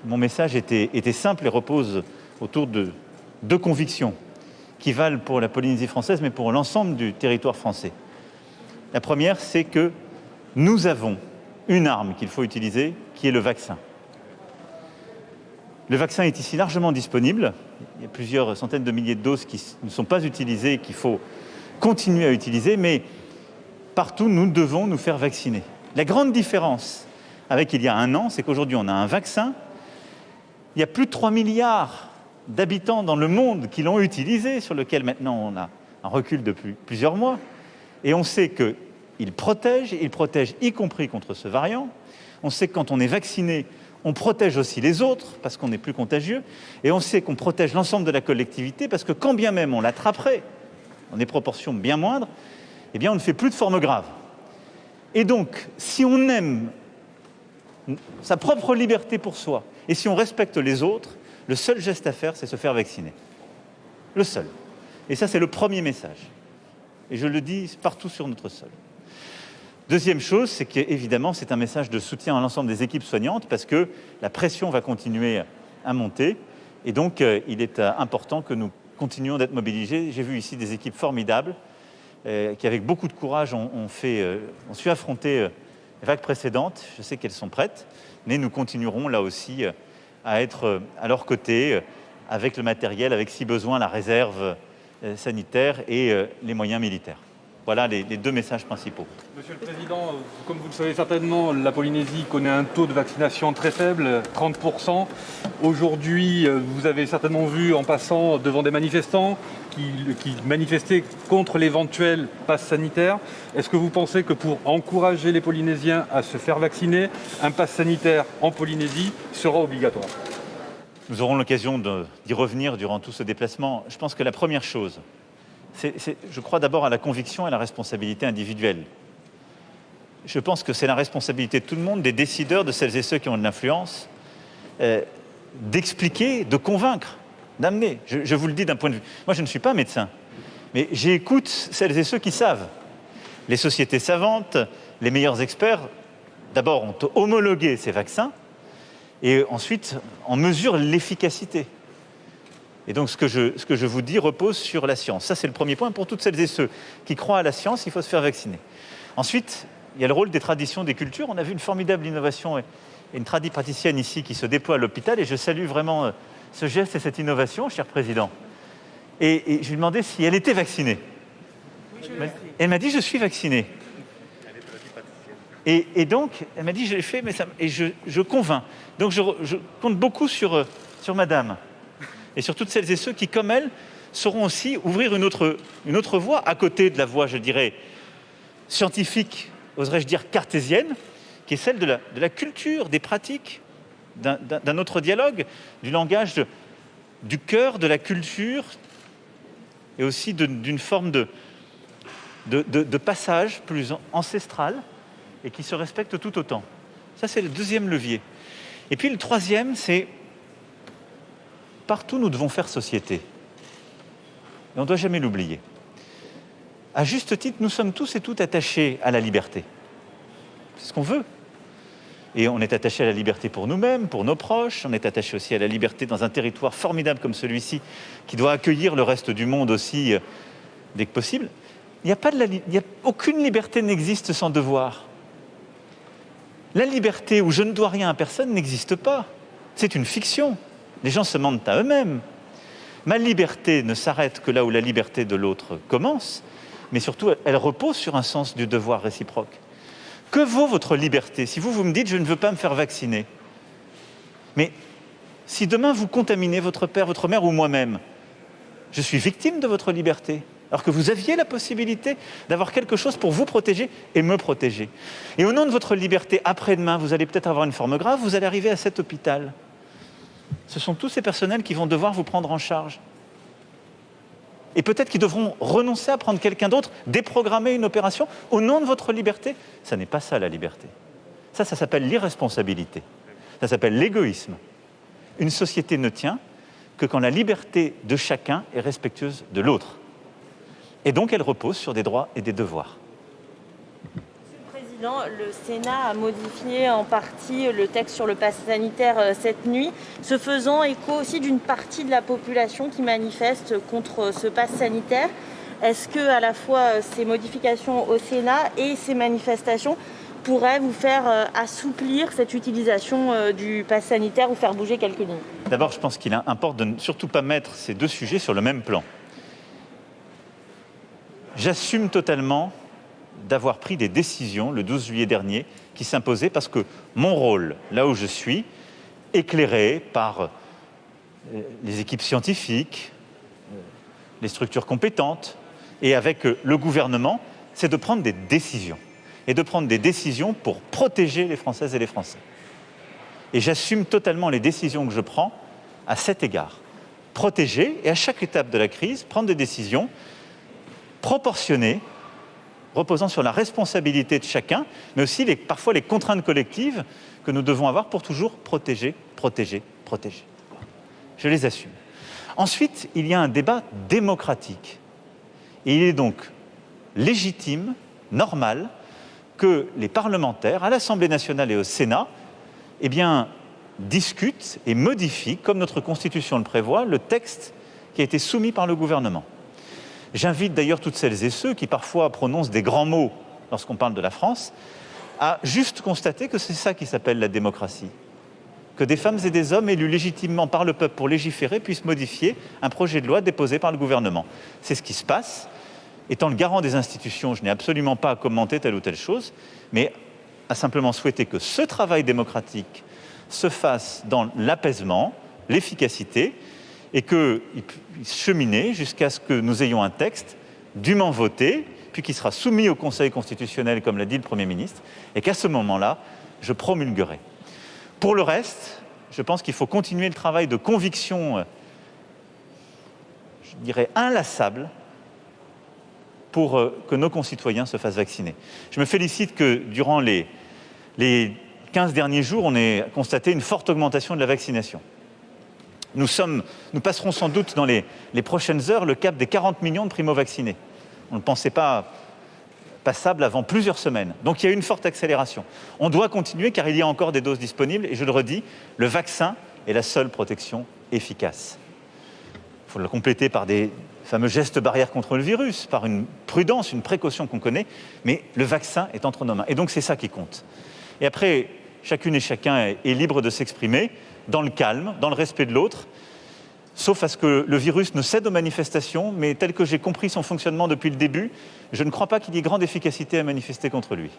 mon message était simple et repose autour de deux convictions qui valent pour la Polynésie française, mais pour l'ensemble du territoire français. La première, c'est que nous avons une arme qu'il faut utiliser, qui est le vaccin. Le vaccin est ici largement disponible. Il y a plusieurs centaines de milliers de doses qui ne sont pas utilisées, qu'il faut continuer à utiliser, mais partout, nous devons nous faire vacciner. La grande différence avec il y a un an, c'est qu'aujourd'hui, on a un vaccin. Il y a plus de 3 milliards d'habitants dans le monde qui l'ont utilisé, sur lequel maintenant on a un recul depuis plusieurs mois. Et on sait qu'il protège y compris contre ce variant. On sait que quand on est vacciné, on protège aussi les autres, parce qu'on est plus contagieux. Et on sait qu'on protège l'ensemble de la collectivité, parce que quand bien même on l'attraperait, dans des proportions bien moindres, eh bien on ne fait plus de formes graves. Et donc, si on aime sa propre liberté pour soi, et si on respecte les autres, le seul geste à faire, c'est se faire vacciner. Le seul. Et ça, c'est le premier message. Et je le dis partout sur notre sol. Deuxième chose, c'est qu'évidemment, c'est un message de soutien à l'ensemble des équipes soignantes, parce que la pression va continuer à monter. Et donc, il est important que nous continuions d'être mobilisés. J'ai vu ici des équipes formidables, qui, avec beaucoup de courage, ont su affronter les vagues précédentes. Je sais qu'elles sont prêtes, mais nous continuerons là aussi à être à leur côté, avec le matériel, avec si besoin la réserve sanitaire et les moyens militaires. Voilà les deux messages principaux. Monsieur le Président, comme vous le savez certainement, la Polynésie connaît un taux de vaccination très faible, 30%. Aujourd'hui, vous avez certainement vu en passant devant des manifestants qui manifestaient contre l'éventuel pass sanitaire. Est-ce que vous pensez que pour encourager les Polynésiens à se faire vacciner, un pass sanitaire en Polynésie sera obligatoire ? Nous aurons l'occasion d'y revenir durant tout ce déplacement. Je pense que la première chose, je crois d'abord à la conviction et à la responsabilité individuelle. Je pense que c'est la responsabilité de tout le monde, des décideurs, de celles et ceux qui ont de l'influence, d'expliquer, de convaincre, d'amener. Je vous le dis d'un point de vue... Moi, je ne suis pas médecin, mais j'écoute celles et ceux qui savent. Les sociétés savantes, les meilleurs experts, d'abord ont homologué ces vaccins, et ensuite en mesurent l'efficacité. Et donc, ce que je vous dis repose sur la science. Ça, c'est le premier point. Pour toutes celles et ceux qui croient à la science, il faut se faire vacciner. Ensuite, il y a le rôle des traditions, des cultures. On a vu une formidable innovation et une praticienne ici qui se déploie à l'hôpital. Et je salue vraiment ce geste et cette innovation, cher Président. Et je lui demandais si elle était vaccinée. Oui, elle m'a dit « je suis vaccinée ». Et donc, elle m'a dit « je l'ai fait, mais je convainc ». Donc, je compte beaucoup sur madame. Et sur toutes celles et ceux qui, comme elle, sauront aussi ouvrir une autre voie, à côté de la voie, je dirais, scientifique, oserais-je dire cartésienne, qui est celle de la culture, des pratiques, d'un autre dialogue, du langage, du cœur, de la culture, et aussi d'une forme de passage plus ancestral, et qui se respecte tout autant. Ça, c'est le deuxième levier. Et puis le troisième, c'est partout, nous devons faire société. Et on ne doit jamais l'oublier. À juste titre, nous sommes tous et toutes attachés à la liberté. C'est ce qu'on veut. Et on est attaché à la liberté pour nous-mêmes, pour nos proches. On est attaché aussi à la liberté dans un territoire formidable comme celui-ci, qui doit accueillir le reste du monde aussi dès que possible. Aucune liberté n'existe sans devoir. La liberté où je ne dois rien à personne n'existe pas. C'est une fiction. Les gens se mentent à eux-mêmes. Ma liberté ne s'arrête que là où la liberté de l'autre commence, mais surtout, elle repose sur un sens du devoir réciproque. Que vaut votre liberté si vous me dites « je ne veux pas me faire vacciner ». Mais si demain vous contaminez votre père, votre mère ou moi-même, je suis victime de votre liberté, alors que vous aviez la possibilité d'avoir quelque chose pour vous protéger et me protéger. Et au nom de votre liberté, après-demain, vous allez peut-être avoir une forme grave, vous allez arriver à cet hôpital. Ce sont tous ces personnels qui vont devoir vous prendre en charge. Et peut-être qu'ils devront renoncer à prendre quelqu'un d'autre, déprogrammer une opération au nom de votre liberté. Ça n'est pas ça, la liberté. Ça s'appelle l'irresponsabilité. Ça s'appelle l'égoïsme. Une société ne tient que quand la liberté de chacun est respectueuse de l'autre. Et donc, elle repose sur des droits et des devoirs. Monsieur le Président. Président, le Sénat a modifié en partie le texte sur le pass sanitaire cette nuit, se faisant écho aussi d'une partie de la population qui manifeste contre ce pass sanitaire. Est-ce que à la fois ces modifications au Sénat et ces manifestations pourraient vous faire assouplir cette utilisation du pass sanitaire ou faire bouger quelques lignes? D'abord, je pense qu'il importe de ne surtout pas mettre ces deux sujets sur le même plan. J'assume totalement d'avoir pris des décisions le 12 juillet dernier qui s'imposaient parce que mon rôle, là où je suis, éclairé par les équipes scientifiques, les structures compétentes et avec le gouvernement, c'est de prendre des décisions. Et de prendre des décisions pour protéger les Françaises et les Français. Et j'assume totalement les décisions que je prends à cet égard. Protéger et à chaque étape de la crise, prendre des décisions proportionnées, reposant sur la responsabilité de chacun, mais aussi parfois les contraintes collectives que nous devons avoir pour toujours protéger. Je les assume. Ensuite, il y a un débat démocratique. Et il est donc légitime, normal, que les parlementaires, à l'Assemblée nationale et au Sénat, discutent et modifient, comme notre Constitution le prévoit, le texte qui a été soumis par le gouvernement. J'invite d'ailleurs toutes celles et ceux qui parfois prononcent des grands mots lorsqu'on parle de la France, à juste constater que c'est ça qui s'appelle la démocratie. Que des femmes et des hommes élus légitimement par le peuple pour légiférer puissent modifier un projet de loi déposé par le gouvernement. C'est ce qui se passe. Étant le garant des institutions, je n'ai absolument pas à commenter telle ou telle chose, mais à simplement souhaiter que ce travail démocratique se fasse dans l'apaisement, l'efficacité, et qu'il puisse cheminer jusqu'à ce que nous ayons un texte dûment voté, puis qui sera soumis au Conseil constitutionnel, comme l'a dit le Premier ministre, et qu'à ce moment-là, je promulguerai. Pour le reste, je pense qu'il faut continuer le travail de conviction, je dirais inlassable, pour que nos concitoyens se fassent vacciner. Je me félicite que durant les 15 derniers jours, on ait constaté une forte augmentation de la vaccination. Nous passerons sans doute dans les prochaines heures le cap des 40 millions de primo-vaccinés. On ne pensait pas passable avant plusieurs semaines. Donc il y a eu une forte accélération. On doit continuer car il y a encore des doses disponibles et je le redis, le vaccin est la seule protection efficace. Il faut le compléter par des fameux gestes barrières contre le virus, par une prudence, une précaution qu'on connaît, mais le vaccin est entre nos mains. Et donc c'est ça qui compte. Et après, chacune et chacun est libre de s'exprimer dans le calme, dans le respect de l'autre, sauf à ce que le virus ne cède aux manifestations, mais tel que j'ai compris son fonctionnement depuis le début, je ne crois pas qu'il y ait grande efficacité à manifester contre lui.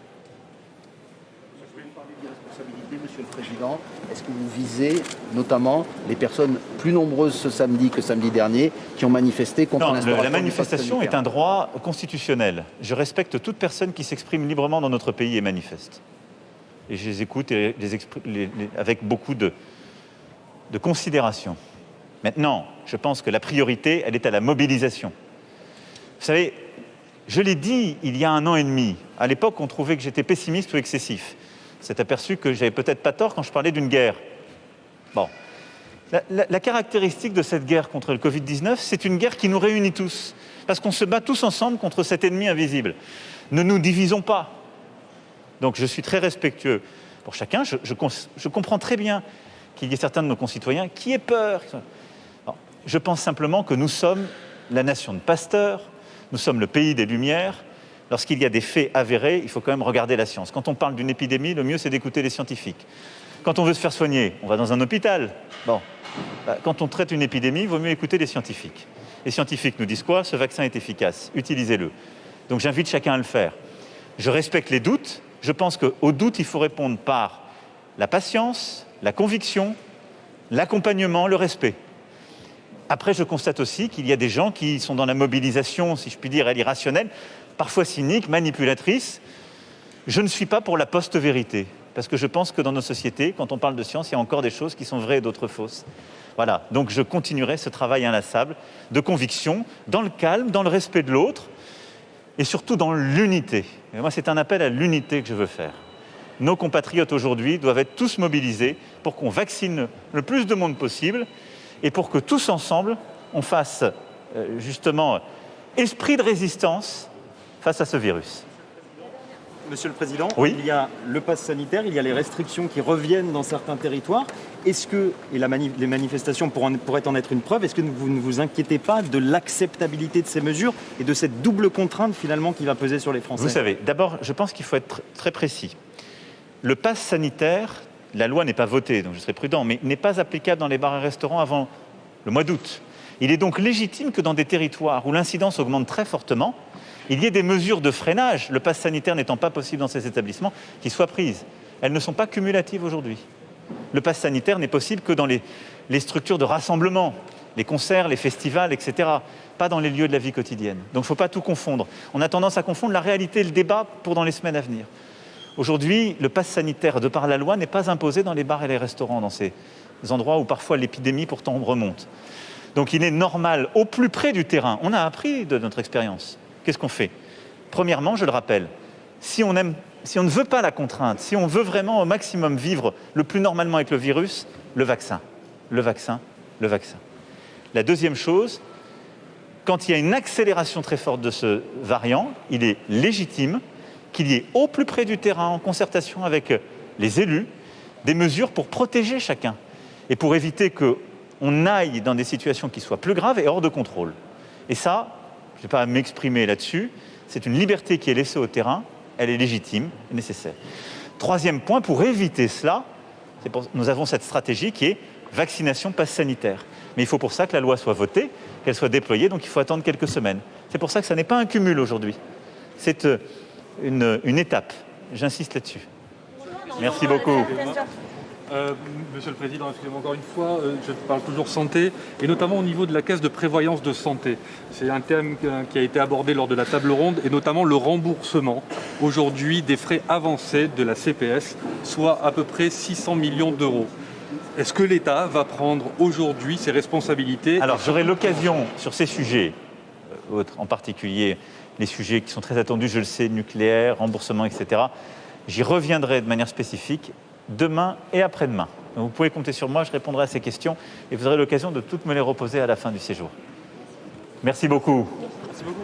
Je voulais parler des responsabilités, Monsieur le Président. Est-ce que vous visez notamment les personnes plus nombreuses ce samedi que samedi dernier qui ont manifesté contre l'instauration la manifestation du pass sanitaire? est un droit constitutionnel. Je respecte toute personne qui s'exprime librement dans notre pays et manifeste. Et je les écoute et avec beaucoup de considération. Maintenant, je pense que la priorité, elle est à la mobilisation. Vous savez, je l'ai dit il y a 1 an et demi. À l'époque, on trouvait que j'étais pessimiste ou excessif. On s'est aperçu que j'avais peut-être pas tort quand je parlais d'une guerre. Bon. La caractéristique de cette guerre contre le Covid-19, c'est une guerre qui nous réunit tous. Parce qu'on se bat tous ensemble contre cet ennemi invisible. Ne nous divisons pas. Donc je suis très respectueux pour chacun. Je comprends très bien qu'il y ait certains de nos concitoyens qui aient peur. Bon, je pense simplement que nous sommes la nation de Pasteur, nous sommes le pays des Lumières. Lorsqu'il y a des faits avérés, il faut quand même regarder la science. Quand on parle d'une épidémie, le mieux c'est d'écouter les scientifiques. Quand on veut se faire soigner, on va dans un hôpital. Bon, quand on traite une épidémie, il vaut mieux écouter les scientifiques. Les scientifiques nous disent quoi? Ce vaccin est efficace, utilisez-le. Donc j'invite chacun à le faire. Je respecte les doutes. Je pense qu'aux doutes, il faut répondre par la patience, la conviction, l'accompagnement, le respect. Après, je constate aussi qu'il y a des gens qui sont dans la mobilisation, si je puis dire, à l'irrationnel, parfois cynique, manipulatrice. Je ne suis pas pour la post-vérité, parce que je pense que dans nos sociétés, quand on parle de science, il y a encore des choses qui sont vraies et d'autres fausses. Voilà, donc je continuerai ce travail inlassable de conviction, dans le calme, dans le respect de l'autre, et surtout dans l'unité. Et moi, c'est un appel à l'unité que je veux faire. Nos compatriotes aujourd'hui doivent être tous mobilisés pour qu'on vaccine le plus de monde possible et pour que tous ensemble, on fasse justement esprit de résistance face à ce virus. Monsieur le Président, Oui. il y a le pass sanitaire, il y a les restrictions qui reviennent dans certains territoires. Est-ce que, et les manifestations pourraient en être une preuve, est-ce que vous ne vous inquiétez pas de l'acceptabilité de ces mesures et de cette double contrainte finalement qui va peser sur les Français? Vous savez, d'abord, je pense qu'il faut être très précis. Le pass sanitaire, la loi n'est pas votée, donc je serai prudent, mais n'est pas applicable dans les bars et restaurants avant le mois d'août. Il est donc légitime que dans des territoires où l'incidence augmente très fortement, il y ait des mesures de freinage, le pass sanitaire n'étant pas possible dans ces établissements, qui soient prises. Elles ne sont pas cumulatives aujourd'hui. Le pass sanitaire n'est possible que dans les structures de rassemblement, les concerts, les festivals, etc. Pas dans les lieux de la vie quotidienne. Donc il ne faut pas tout confondre. On a tendance à confondre la réalité et le débat pour dans les semaines à venir. Aujourd'hui, le pass sanitaire, de par la loi, n'est pas imposé dans les bars et les restaurants, dans ces endroits où parfois l'épidémie pourtant remonte. Donc il est normal, au plus près du terrain, on a appris de notre expérience. Qu'est-ce qu'on fait? Premièrement, je le rappelle, si on ne veut pas la contrainte, si on veut vraiment au maximum vivre le plus normalement avec le virus, le vaccin, le vaccin, le vaccin. La deuxième chose, quand il y a une accélération très forte de ce variant, il est légitime qu'il y ait au plus près du terrain, en concertation avec les élus, des mesures pour protéger chacun et pour éviter qu'on aille dans des situations qui soient plus graves et hors de contrôle. Et ça, je ne vais pas m'exprimer là-dessus, c'est une liberté qui est laissée au terrain, elle est légitime et nécessaire. Troisième point, pour éviter cela, nous avons cette stratégie qui est vaccination, passe sanitaire. Mais il faut pour ça que la loi soit votée, qu'elle soit déployée, donc il faut attendre quelques semaines. C'est pour ça que ça n'est pas un cumul aujourd'hui. C'est une étape. J'insiste là-dessus. Merci beaucoup. Monsieur le Président, excusez-moi encore une fois, je parle toujours santé, et notamment au niveau de la caisse de prévoyance de santé. C'est un thème qui a été abordé lors de la table ronde, et notamment le remboursement aujourd'hui des frais avancés de la CPS, soit à peu près 600 millions d'euros. Est-ce que l'État va prendre aujourd'hui ses responsabilités? Alors j'aurai l'occasion sur ces sujets, en particulier les sujets qui sont très attendus, je le sais, nucléaire, remboursement, etc. J'y reviendrai de manière spécifique demain et après-demain. Donc vous pouvez compter sur moi, je répondrai à ces questions et vous aurez l'occasion de toutes me les reposer à la fin du séjour. Merci beaucoup. Merci beaucoup.